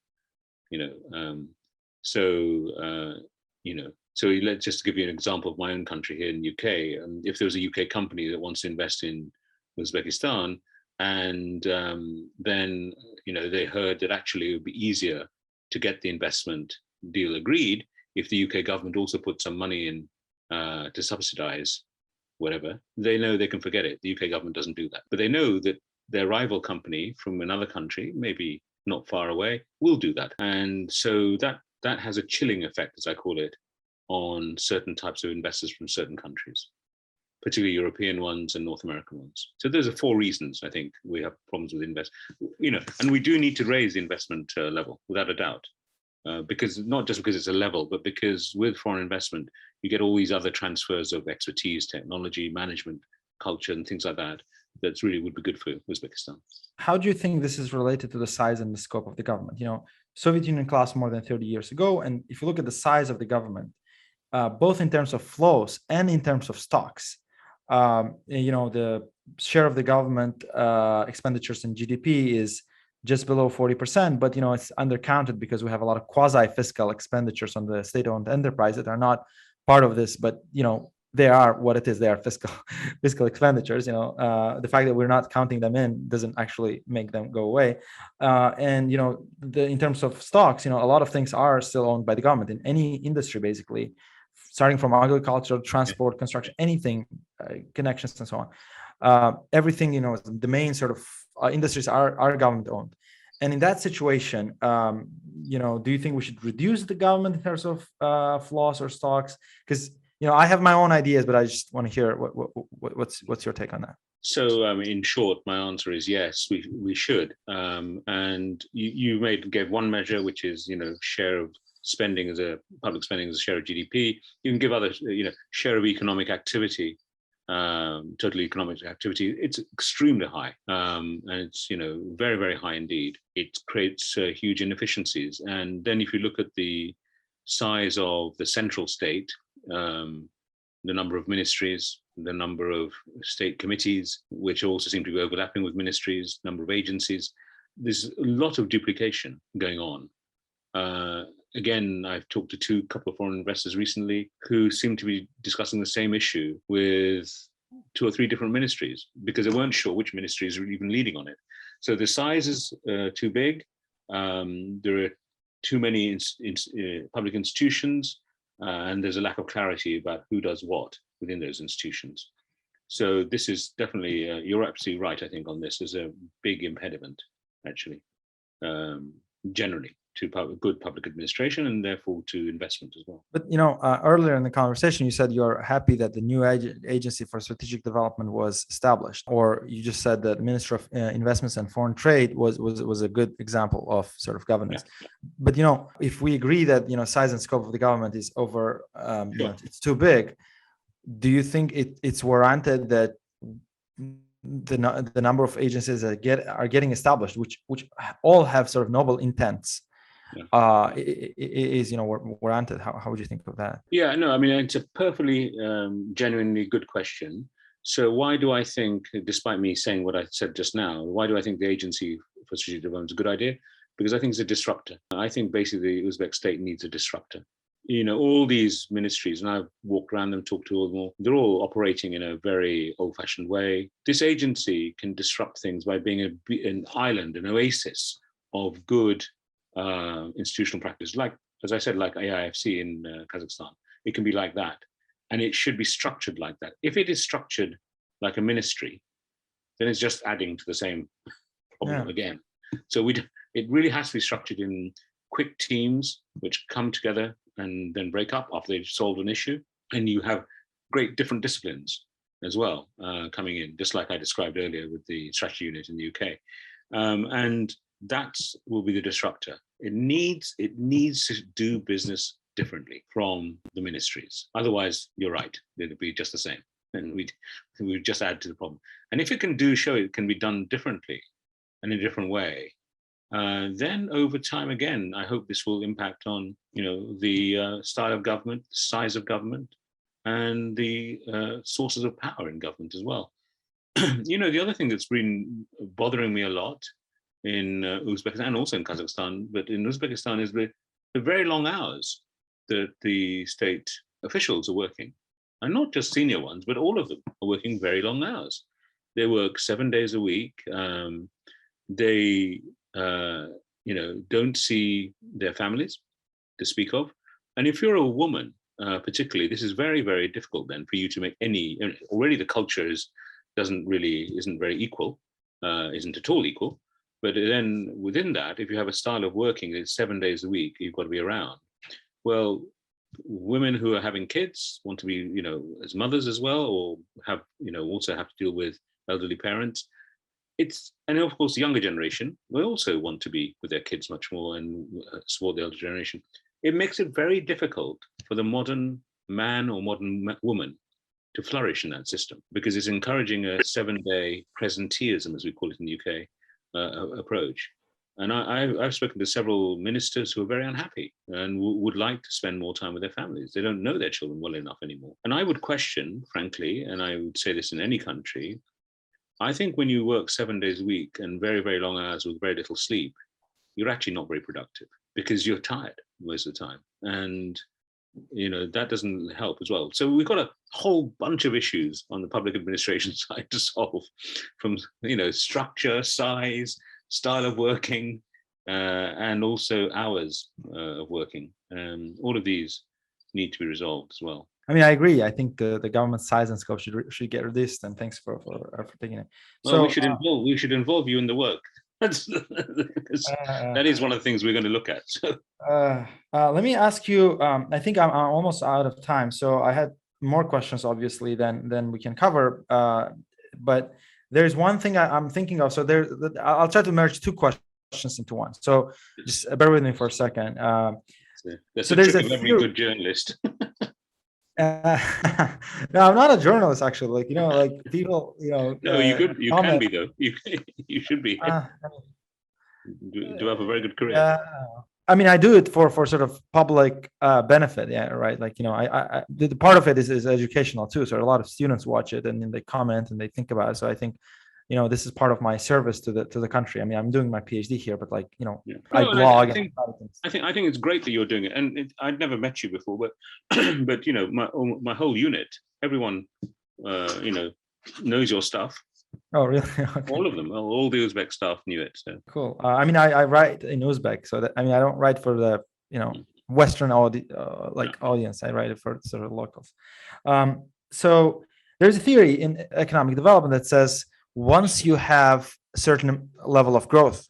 So let's just give you an example of my own country here in the UK. If there was a UK company that wants to invest in Uzbekistan, and then they heard that actually it would be easier to get the investment deal agreed if the UK government also put some money in to subsidize whatever, they know they can forget it. The UK government doesn't do that. But they know that their rival company from another country, maybe not far away, will do that. And so that has a chilling effect, as I call it, on certain types of investors from certain countries, particularly European ones and North American ones. So those are 4 reasons I think we have problems with and we do need to raise the investment level without a doubt. Because not just because it's a level, but because with foreign investment, you get all these other transfers of expertise, technology, management, culture, and things like that. That's really would be good for Uzbekistan. How do you think this is related to the size and the scope of the government? Soviet Union collapsed more than 30 years ago. And if you look at the size of the government, both in terms of flows and in terms of stocks, the share of the government expenditures in GDP is just below 40%, but it's undercounted because we have a lot of quasi-fiscal expenditures on the state-owned enterprise that are not part of this, but they are what it is. They are fiscal expenditures. The fact that we're not counting them in doesn't actually make them go away. And in terms of stocks, a lot of things are still owned by the government in any industry, basically, starting from agriculture, transport, construction, anything, connections, and so on. Everything, the main sort of industries are government owned. And in that situation, do you think we should reduce the government in terms of flows or stocks? Because I have my own ideas, but I just want to hear what's your take on that. So, in short, my answer is yes, we should. And you gave one measure, which is share of spending public spending as a share of GDP. You can give other share of economic activity. Total economic activity, it's extremely high, and it's very, very high indeed. It creates huge inefficiencies. And then if you look at the size of the central state, the number of ministries, the number of state committees, which also seem to be overlapping with ministries, number of agencies, there's a lot of duplication going on. Again, I've talked to a couple of foreign investors recently who seem to be discussing the same issue with 2 or 3 different ministries because they weren't sure which ministries were even leading on it. So the size is too big. There are too many public institutions, and there's a lack of clarity about who does what within those institutions. So this is definitely, you're absolutely right, I think, on this. There's a big impediment, actually, generally, to good public administration and therefore to investment as well. But earlier in the conversation, you said you're happy that the new agency for strategic development was established, or you just said that the Minister of Investments and Foreign Trade was a good example of sort of governance. Yeah. But if we agree that size and scope of the government is over, sure, it's too big, do you think it's warranted that the number of agencies that are getting established, which all have sort of noble intents, yeah, is warranted? How would you think of that? Yeah, no, I mean, it's a perfectly genuinely good question. So why do I think, despite me saying what I said just now, why do I think the Agency for Strategic Development is a good idea? Because I think it's a disruptor. I think basically the Uzbek state needs a disruptor. All these ministries, and I've walked around them, talked to all of them, they're all operating in a very old-fashioned way. This agency can disrupt things by being an island, an oasis of good institutional practice, like, as I said, like AIFC in Kazakhstan. It can be like that, and it should be structured like that. If it is structured like a ministry, then it's just adding to the same problem again. So it really has to be structured in quick teams which come together and then break up after they've solved an issue. And you have great different disciplines as well coming in, just like I described earlier with the strategy unit in the UK. And that will be the disruptor. It needs to do business differently from the ministries. Otherwise, you're right, it'll be just the same. And we'd just add to the problem. And if it can show it can be done differently and in a different way, then over time, again, I hope this will impact on, the style of government, size of government, and the sources of power in government as well. The other thing that's been bothering me a lot in Uzbekistan and also in Kazakhstan, but in Uzbekistan is the very long hours that the state officials are working. And not just senior ones, but all of them are working very long hours. They work 7 days a week. They, don't see their families to speak of. And if you're a woman, particularly, this is very, very difficult then for you to make already the culture isn't very equal, isn't at all equal. But then within that, if you have a style of working that's 7 days a week, you've got to be around. Well, women who are having kids want to be, as mothers as well, or also have to deal with elderly parents. And of course, the younger generation will also want to be with their kids much more and support the elder generation. It makes it very difficult for the modern man or modern woman to flourish in that system, because it's encouraging a 7-day presenteeism, as we call it in the UK, approach. And I've spoken to several ministers who are very unhappy and would like to spend more time with their families. They don't know their children well enough anymore. And I would question, frankly, and I would say this in any country, I think when you work 7 days a week and very, very long hours with very little sleep, you're actually not very productive because you're tired most of the time. And that doesn't help as well. So we've got a whole bunch of issues on the public administration side to solve, from structure, size, style of working, and also hours of working. All of these need to be resolved as well. I mean, I agree. I think the government size and scope should get reduced. And thanks for taking it. Well, we should involve you in the work. That is one of the things we're going to look at. So. Let me ask you. I think I'm almost out of time, so I had more questions, obviously, than we can cover. But there's one thing I'm thinking of. So I'll try to merge two questions into one. So just bear with me for a second. That's a trick of every good journalist. No, I'm not a journalist, actually. Like people, No, you can be though. You should be. Do have a very good career. I mean, I do it for sort of public benefit. Yeah, right. Like the part of it is educational too. So a lot of students watch it and then they comment and they think about it. So I think, this is part of my service to the country. I mean, I'm doing my PhD here, but I blog. I think it's great that you're doing it. And I'd never met you before, but my whole unit, everyone, knows your stuff. Oh, really? Okay. All of them, all the Uzbek staff knew it. So. Cool. I mean, I write in Uzbek, so I don't write for the Western audience. I write it for sort of locals. So there's a theory in economic development that says once you have a certain level of growth,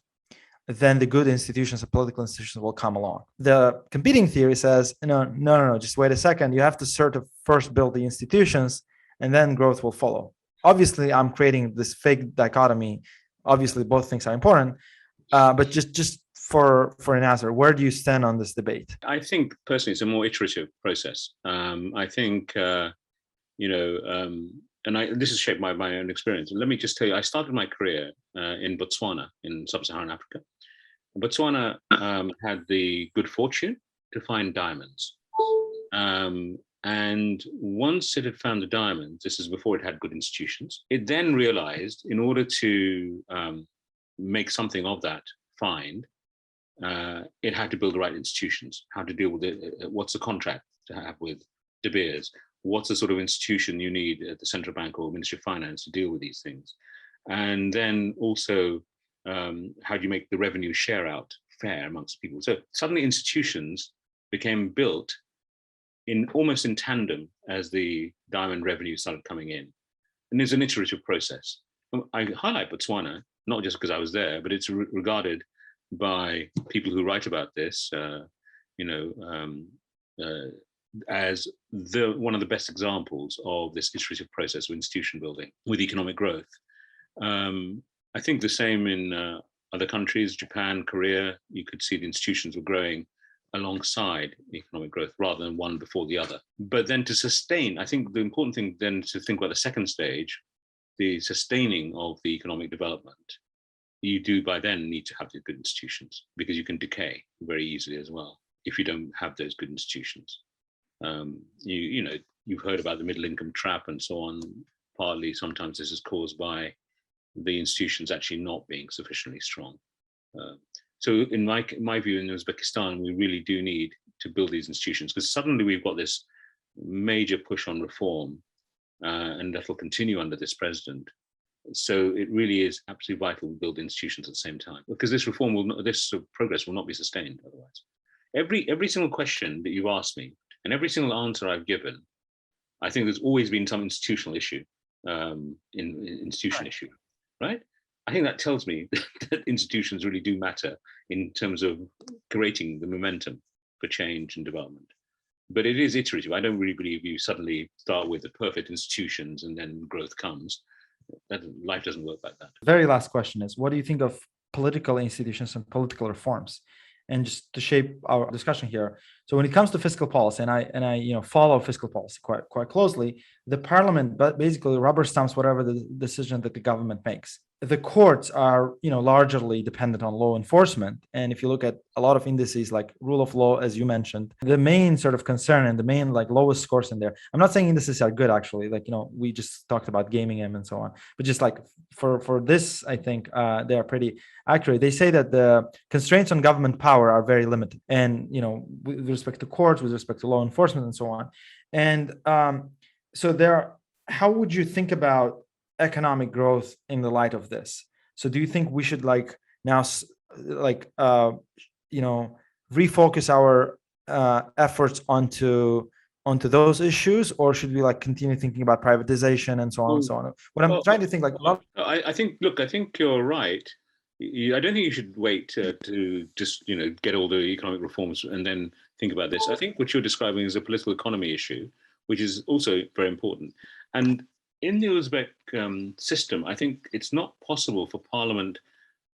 then the good institutions, the political institutions, will come along. The competing theory says no. Just wait a second. You have to sort of first build the institutions, and then growth will follow. Obviously, I'm creating this fake dichotomy. Obviously, both things are important, but just for an answer, where do you stand on this debate? I think personally, it's a more iterative process. I think this is shaped by my own experience. And let me just tell you, I started my career in Botswana, in sub-Saharan Africa. Botswana had the good fortune to find diamonds. And once it had found the diamonds, this is before it had good institutions, it then realized in order to make something of that find, it had to build the right institutions, how to deal with it, what's the contract to have with De Beers, what's the sort of institution you need at the central bank or Ministry of Finance to deal with these things. And then also, how do you make the revenue share out fair amongst people? So suddenly institutions became built almost in tandem as the diamond revenue started coming in. And there's an iterative process. I highlight Botswana not just because I was there, but it's regarded by people who write about this, as one of the best examples of this iterative process of institution building with economic growth. I think the same in other countries, Japan, Korea. You could see the institutions were growing alongside economic growth rather than one before the other. But then to sustain, I think the important thing then to think about the second stage, the sustaining of the economic development. You do by then need to have the good institutions, because you can decay very easily as well if you don't have those good institutions. You've heard about the middle income trap and so on. Partly, sometimes this is caused by the institutions actually not being sufficiently strong. So in my view, in Uzbekistan, we really do need to build these institutions, because suddenly we've got this major push on reform, and that will continue under this president. So it really is absolutely vital we build institutions at the same time, because this progress will not be sustained otherwise. Every single question that you've asked me and every single answer I've given, I think there's always been some institutional issue, issue, right? I think that tells me that institutions really do matter in terms of creating the momentum for change and development. But it is iterative. I don't really believe you suddenly start with the perfect institutions and then growth comes. Life doesn't work like that. Very last question is, what do you think of political institutions and political reforms? And just to shape our discussion here, so when it comes to fiscal policy, and I follow fiscal policy quite closely, the parliament but basically rubber stamps whatever the decision that the government makes. The courts are largely dependent on law enforcement, and if you look at a lot of indices like rule of law, as you mentioned, the main sort of concern and the main lowest scores in there, I'm not saying indices are good actually, we just talked about gaming them and so on, but just for this, I think they are pretty accurate. They say that the constraints on government power are very limited, and with respect to courts, with respect to law enforcement and so on. And how would you think about economic growth in the light of this? So do you think we should now refocus our efforts onto those issues, or should we continue thinking about privatization and so on and so on? What I'm trying to think I think you're right. I don't think you should wait to just get all the economic reforms and then think about this. I think what you're describing is a political economy issue, which is also very important. And in the Uzbek system, I think it's not possible for parliament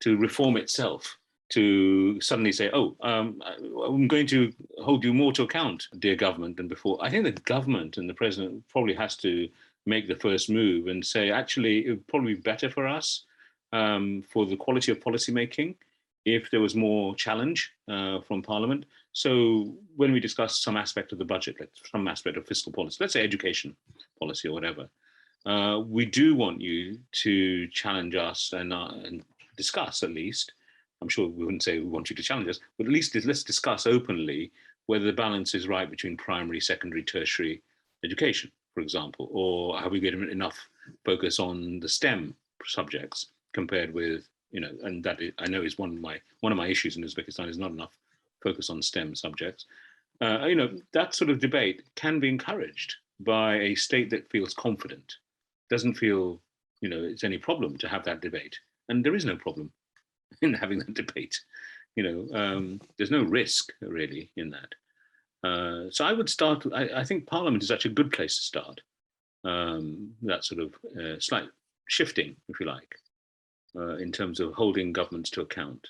to reform itself, to suddenly say, I'm going to hold you more to account, dear government, than before. I think the government and the president probably has to make the first move and say, actually, it would probably be better for us, for the quality of policy making, if there was more challenge from parliament. So when we discuss some aspect of the budget, like some aspect of fiscal policy, let's say education policy or whatever, we do want you to challenge us and discuss, at least. I'm sure we wouldn't say we want you to challenge us, but at least let's discuss openly whether the balance is right between primary, secondary, tertiary education, for example, or have we given enough focus on the STEM subjects compared with, and that I know is one of my issues in Uzbekistan, is not enough focus on STEM subjects. That sort of debate can be encouraged by a state that feels confident, doesn't feel, it's any problem to have that debate. And there is no problem in having that debate. There's no risk really in that. So I would start, I think Parliament is actually a good place to start. That sort of slight shifting, if you like, in terms of holding governments to account.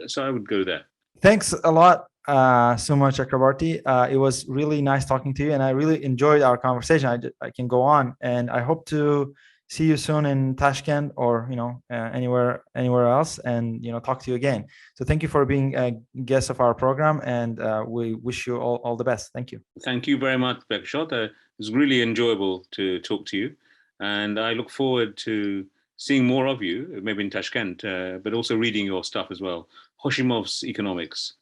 So I would go there. Thanks a lot, Suma Chakrabarti. It was really nice talking to you, and I really enjoyed our conversation. I can go on, and I hope to see you soon in Tashkent or anywhere else, and talk to you again. So thank you for being a guest of our program, and we wish you all the best. Thank you. Thank you very much, Bekshot. It was really enjoyable to talk to you, and I look forward to seeing more of you, maybe in Tashkent, but also reading your stuff as well. Hoshimov's Economics